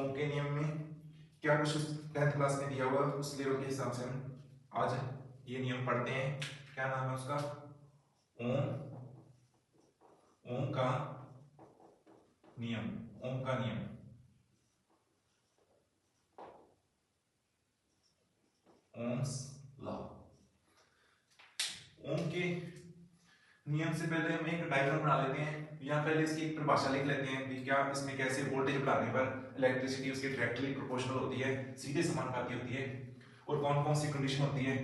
ओम के नियम में क्या कुछ 10th क्लास में दिया हुआ उस लेवल के हिसाब से हम आज ये नियम पढ़ते हैं। क्या नाम है उसका? ओम ओम का नियम। ओम का नियम। Ohm's law. ओम के नियम से पहले हम एक डायग्राम बना लेते हैं, या पहले इसकी एक परिभाषा लिख लेते हैं कि क्या इसमें कैसे वोल्टेज बढ़ाने पर इलेक्ट्रिसिटी उसके डायरेक्टली प्रोपोर्शनल होती है, सीधे समानुपाती होती है, और कौन कौन सी कंडीशन होती है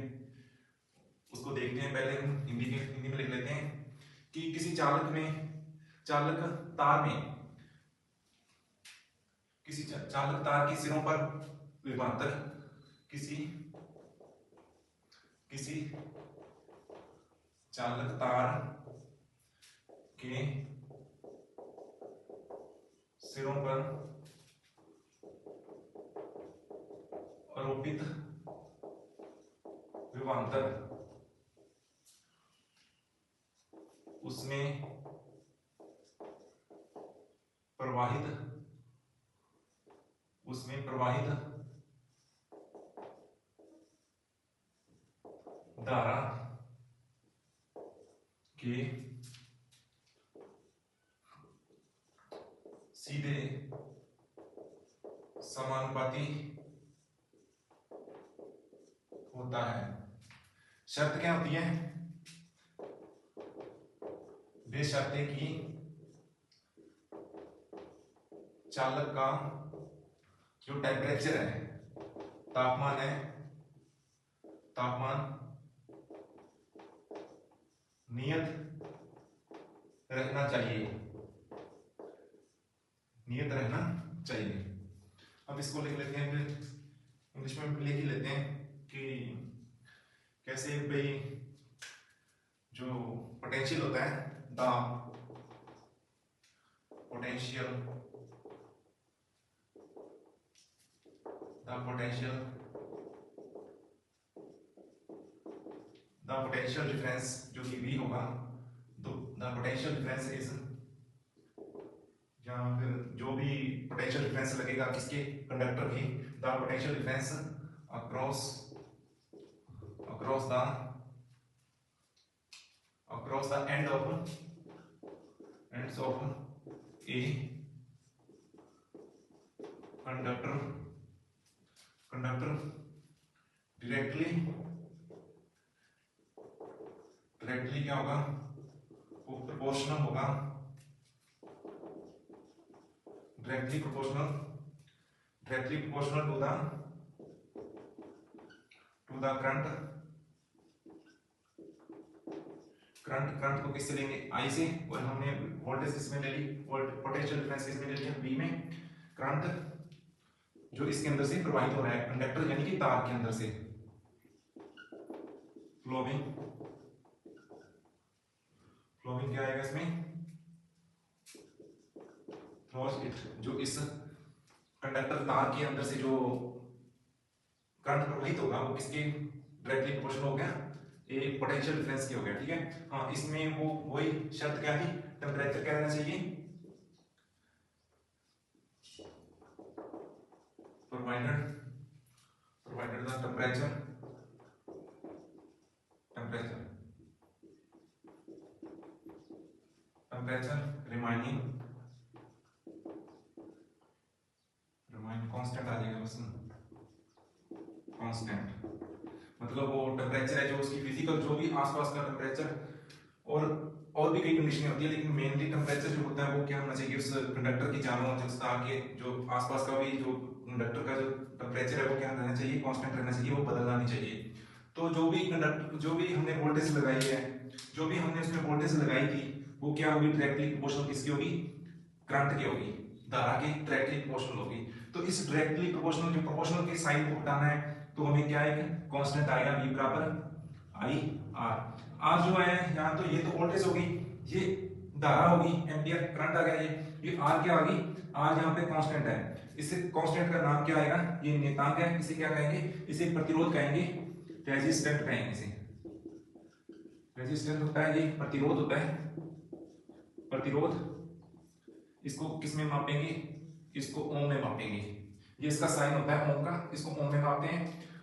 उसको देखते हैं। पहले हम हिंदी में लिख लेते हैं कि किसी चालक तार में किसी चालक तार के सिरों पर विभवांतर किसी चालक तार के सिरों पर आरोपित विभवांतर उसमें प्रवाहित धारा के सीधे समानुपाती होता है। शर्त क्या होती है? बेशर्ते कि चालक का जो टेम्परेचर है, तापमान नियत रहना चाहिए। अब इसको लिख लेते हैं, फिर इंग्लिश में लिख ही लेते हैं कि कैसे भाई जो पोटेंशियल होता है, द पोटेंशियल डिफरेंस जो कि V होगा, तो द पोटेंशियल डिफरेंस इज, या फिर जो भी पोटेंशियल डिफरेंस लगेगा किसके? कंडक्टर की, the potential difference across the ends of a conductor directly क्या होगा? वो प्रोपोर्शनल होगा, directly proportional to the current को किससे लेंगे? I से, और हमने वोल्टेज किसमें ले ली? पोटेंशियल डिफरेंस किसमें ले लिया? V में। करंट जो इसके अंदर से प्रवाहित हो रहा है, कंडक्टर यानी कि तार के अंदर से, फ्लोइंग क्या आएगा इसमें? थ्रू इट, जो इस कंडक्टर तार के अंदर से जो करंट प्रवाहित होगा वो किसके डायरेक्टली प्रोपोर्शनल हो गया? एक पोटेंशियल डिफरेंस की हो गया। ठीक है, हाँ, इसमें वो वही शर्त क्या थी? टेम्परेचर क्या रहना चाहिए? Provided the temperature remaining constant आ जाएगा, बस कांस्टेंट मतलब वो टेम्परेचर है जो उसकी फिजिकल, जो भी आसपास का टेम्परेचर, और भी कई कंडीशनें होती है, लेकिन मेनली टेम्परेचर जो होता है वो क्या होना चाहिए? उस कंडक्टर की चारों जो तार के जो आसपास का भी जो कंडक्टर का जो टेम्परेचर है वो क्या रहना चाहिए? कांस्टेंट रहना चाहिए, वो बदलना नहीं चाहिए। तो जो भी हमने वोल्टेज लगाई है, जो भी हमने उसमें वोल्टेज लगाई थी, वो क्या होगी? डायरेक्टली प्रोपोर्शनल किसकी होगी? करंट की होगी, धारा की डायरेक्टली प्रोपोर्शनल होगी। तो इस डायरेक्टली प्रोपोर्शनल, जो प्रोपोर्शनल के साइन को हटाना है, तो हमें क्या एक कांस्टेंट आएगा, V बराबर I R जो है यहाँ, तो ये तो वोल्टेज होगी, ये धारा होगी, एम्पियर करंट आ गया, ये R क्या आ गई? R यहाँ पे कांस्टेंट है। इससे कांस्टेंट का नाम क्या आएगा? ये नियतांक है, इसे क्या कहेंगे? इसे प्रतिरोध कहेंगे, रेजिस्टेंट कहेंगे इसे। रेजिस्टेंट होता है, ये प्रतिरोध होता है, प्रतिरोध। इसको किस में मापेंगे? इसको ओम में मापेंगे। ये इसका साइन होता है ओम का, इसको ओम में मापते हैं।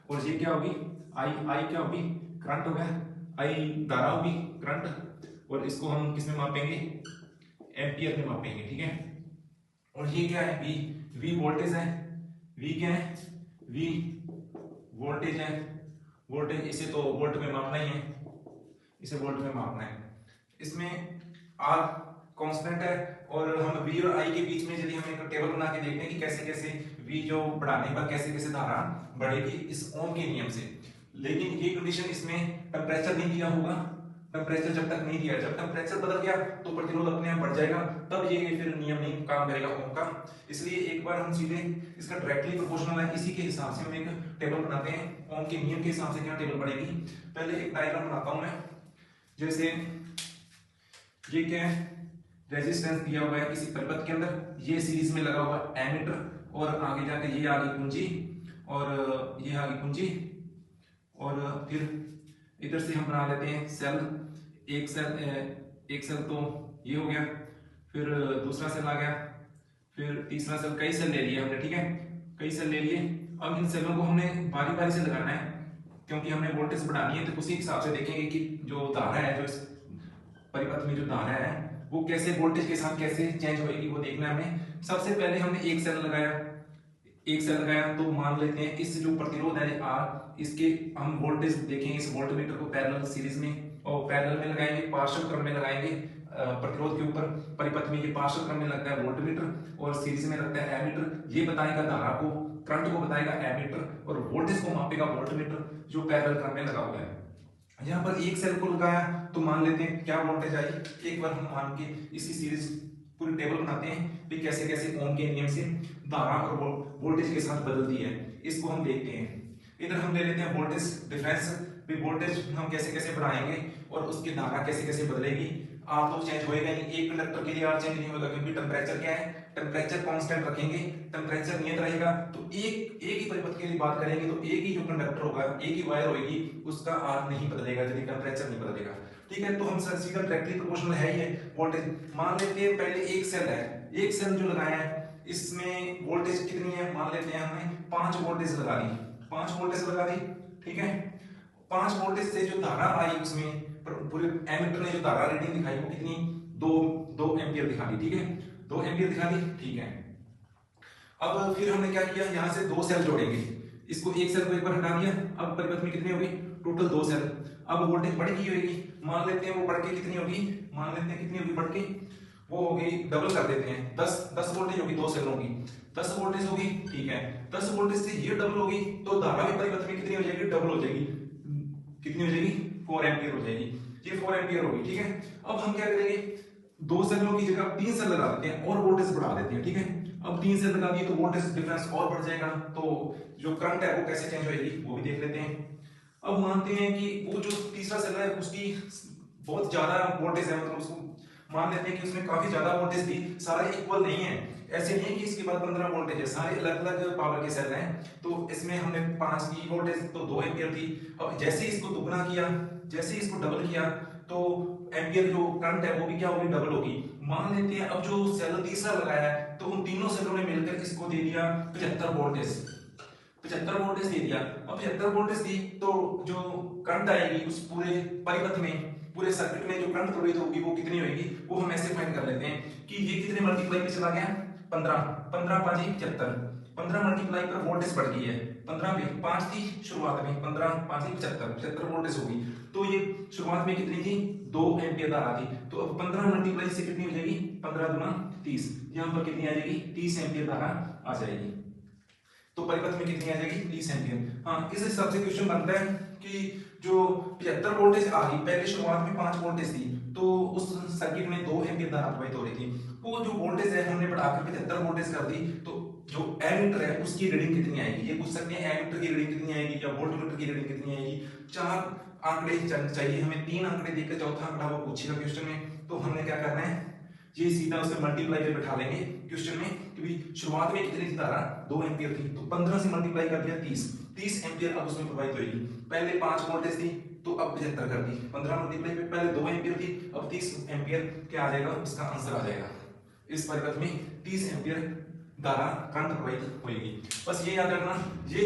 और ये क्या होगी, आई, आई क्या होगी, करंट हो गया, आई धारा होगी करंट, और इसको हम किस में मापेंगे, एम्पियर में मापेंगे, ठीक है। और ये क्या है, वी, वी वोल्टेज है, वी क्या है, वी वोल्टेज है, वोल्टेज, इसे तो वोल्ट में मापना ही है, इसे वोल्ट में मापना है। इसमें आर कांस्टेंट है, और हम वी और आई के बीच में यदि हम एक टेबल बना के देखते हैं कि कैसे कैसे वी जो बढ़ाने पर कैसे कैसे धारा बढ़ेगी इस ओम के नियम से। लेकिन ये कंडीशन इसमें टेम्परेचर नहीं दिया होगा, टेम्परेचर जब तक नहीं दिया, जब टेम्परेचर बदल गया तो प्रतिरोध अपने आप बढ़ जाएगा, तब ये फिर नियम नहीं काम करेगा ओम का। इसलिए एक बार हम सीधे इसका डायरेक्टली प्रोपोर्शनल है, इसी के हिसाब से हम एक टेबल बनाते हैं, ओम के नियम के हिसाब से क्या टेबल बढ़ेगी। पहले एक डायग्राम बनाता हूं मैं, जैसे ये क्या है, रेजिस्टेंस दिया हुआ है किसी परिपथ के अंदर, ये सीरीज में लगा हुआ एमीटर, और आगे जाकर ये आ गई कुंजी, और ये आ गई कुंजी, और फिर इधर से हम बना लेते हैं सेल, एक सेल तो ये हो गया, फिर दूसरा सेल आ गया, फिर तीसरा सेल, कई सेल ले लिए हमने, ठीक है, कई सेल ले लिए। अब इन सेलों को हमने बारी बारी से लगाना है, क्योंकि हमने वोल्टेज बढ़ानी है, तो उसी हिसाब से देखेंगे कि जो धारा है, जो इस परिपथ में जो धारा है वो कैसे वोल्टेज के साथ कैसे चेंज होगी, वो देखना है हमें। सबसे पहले हमने एक सेल लगाया, एक सेल लगाया, तो मान लेते हैं इस जो प्रतिरोध है आर, इसके हम वोल्टेज देखेंगे, इस वोल्टमीटर को पैरेलल सीरीज में और पैरेलल में लगाएंगे, पार्श्व क्रम में लगाएंगे प्रतिरोध के ऊपर। परिपथ में ये पार्श्व क्रम में लगता है वोल्टमीटर, और सीरीज में लगता है एमीटर। ये बताएगा धारा को, करंट को बताएगा एमीटर, और वोल्टेज को मापेगा वोल्टमीटर, जो पैरेलल क्रम में लगा हुआ है। यहाँ पर एक सेल को लगाया, तो मान लेते हैं क्या वोल्टेज आई, एक बार हम मान के इसकी सीरीज पूरी टेबल बनाते हैं कि कैसे कैसे ओम के नियम से धारा और वोल्टेज के साथ बदलती है, इसको हम देखते हैं। इधर हम ले लेते हैं वोल्टेज डिफरेंस, भी वोल्टेज हम कैसे कैसे बढ़ाएंगे और उसकी धारा कैसे कैसे बदलेगी। आर तो चेंज होएगा नहीं, एक कंडक्टर के लिए आर चेंज नहीं होगा, क्योंकि टेम्परेचर क्या है, टेम्परेचर कांस्टेंट रखेंगे, टेम्परेचर नियत रहेगा। तो एक ही परिपथ के लिए बात करेंगे, तो एक ही जो कंडक्टर होगा, एक ही वायर होगी, उसका आर नहीं बदलेगा यदि टेम्परेचर नहीं बदलेगा, ठीक है। तो हम सीधा डायरेक्टली प्रोपोर्शनल है ही है वोल्टेज। मान लेते हैं पहले एक सेल है, एक सेल जो लगाया है इसमें वोल्टेज कितनी है, मान लेते हैं हमने 5 वोल्टेज लगा दी, 5 वोल्टेज लगा दी, ठीक है। 5 वोल्टेज से जो धारा आई उसमें पूरे एमीटर ने जो धारा रीडिंग दिखाई वो कितनी, 2 एम्पियर दिखा दी, ठीक है, 2 एम्पियर दिखा दी, ठीक है। अब फिर हमने क्या किया, यहाँ से 2 सेल जोड़ेंगे, इसको एक सेल को एक बार हटा दिया, अब परिपथ में कितनी होगी, टोटल 2 सेल। अब वोल्टेज बढ़ गई होगी, मान लेते हैं वो बढ़ के कितनी होगी, मान लेते हैं कितनी होगी बढ़ के, वो होगी, डबल कर देते हैं, 10 वोल्टेज होगी 2 सेलों की, 10 वोल्टेज होगी, ठीक है। 10 वोल्टेज से ये डबल होगी, तो धारा भी परिपथ में कितनी हो जाएगी, डबल हो जाएगी, कितनी हो जाएगी, 4 एम्पियर हो जाएगी, ये 4 एम्पियर होगी, ठीक है। अब हम क्या करेंगे, 2 सेलों की जगह 3 सेल लगा देते हैं और वोल्टेज बढ़ा देते हैं, ठीक है। अब 3 सेल लगा दिए तो वोल्टेज डिफरेंस और बढ़ जाएगा, तो जो करंट है वो कैसे चेंज होगी वो भी देख लेते हैं। अब मानते हैं कि वो जो तीसरा सेल है उसकी बहुत ज्यादा वोल्टेज है, मतलब उसको मान लेते हैं कि उसने काफी ज्यादा वोल्टेज दी, सारे इक्वल नहीं है, ऐसे नहीं कि इसके बाद 15 वोल्टेज है, सारे अलग अलग पावर के सेल हैं। तो इसमें हमने 5 की वोल्टेज तो 2 एम्पियर थी, अब जैसे इसको दुगना किया, जैसे इसको डबल किया, तो एम्पियर जो करंट है वो भी क्या होगी, डबल होगी। मान लेते हैं अब जो सेल तीसरा लगाया है, तो उन तीनों सेलों ने मिलकर इसको दे दिया 75 वोल्टेज, 75 वोल्टेज दे दिया। अब 75 वोल्टेज दी तो जो करंट आएगी उस पूरे परिपथ में, पूरे सर्किट में जो करंट प्रवाहित होगी वो कितनी होगी, वो हम ऐसे फाइंड कर लेते हैं कि ये कितने मल्टीप्लाई पे चला गया, 15, 15 5 75, 15 मल्टीप्लाई पर वोल्टेज बढ़ गई है, 15 पे 5 थी शुरुआत में, 15 5 75, 75 वोल्टेज होगी। तो ये शुरुआत में कितनी थी, 2 एम्पियर धारा थी, तो अब 15 मल्टीप्लाई से कितनी हो जाएगी, 15 दूना 30, यहाँ पर कितनी आ जाएगी, 30 एम्पियर धारा आ जाएगी। तो परिपथ में कितनी आ जाएगी, 30 एम्पियर। हाँ, इस हिसाब से क्वेश्चन बनता है कि जो 75 वोल्टेज आ गई, पहले शुरुआत में 5 वोल्टेज थी, तो उस सर्किट में 2 एम्पियर धारा प्रवाहित हो रही थी, वो जो वोल्टेज है हमने बढ़ाकर 75 वोल्टेज कर दी, तो जो एमीटर है उसकी रीडिंग कितनी आएगी, ये पूछ सकते हैं एमीटर की रीडिंग कितनी आएगी या वोल्टमीटर की रीडिंग कितनी आएगी। 4 आंकड़े चाहिए हमें, 3 आंकड़े देकर चौथा आंकड़ा वो पूछेगा क्वेश्चन में, तो हमने क्या करना है, ये सीधा उसे मल्टीप्लाई पे बैठा लेंगे क्वेश्चन में, क्योंकि शुरुआत में कितनी थी धारा, 2 एम्पियर थी, तो 15 से मल्टीप्लाई कर दिया 30 एम्पियर अब उसमें प्रवाहित होगी। पहले 5 वोल्टेज थी तो अब 75 कर दी, 15 मल्टीप्लाई पे पहले 2 एम्पियर थी, अब 30 एम्पियर क्या आ जाएगा, उसका आंसर आ जाएगा। इस परिपथ में 30 एम्पियर धारा करंट प्रवाहित होगी। बस ये याद रखना, ये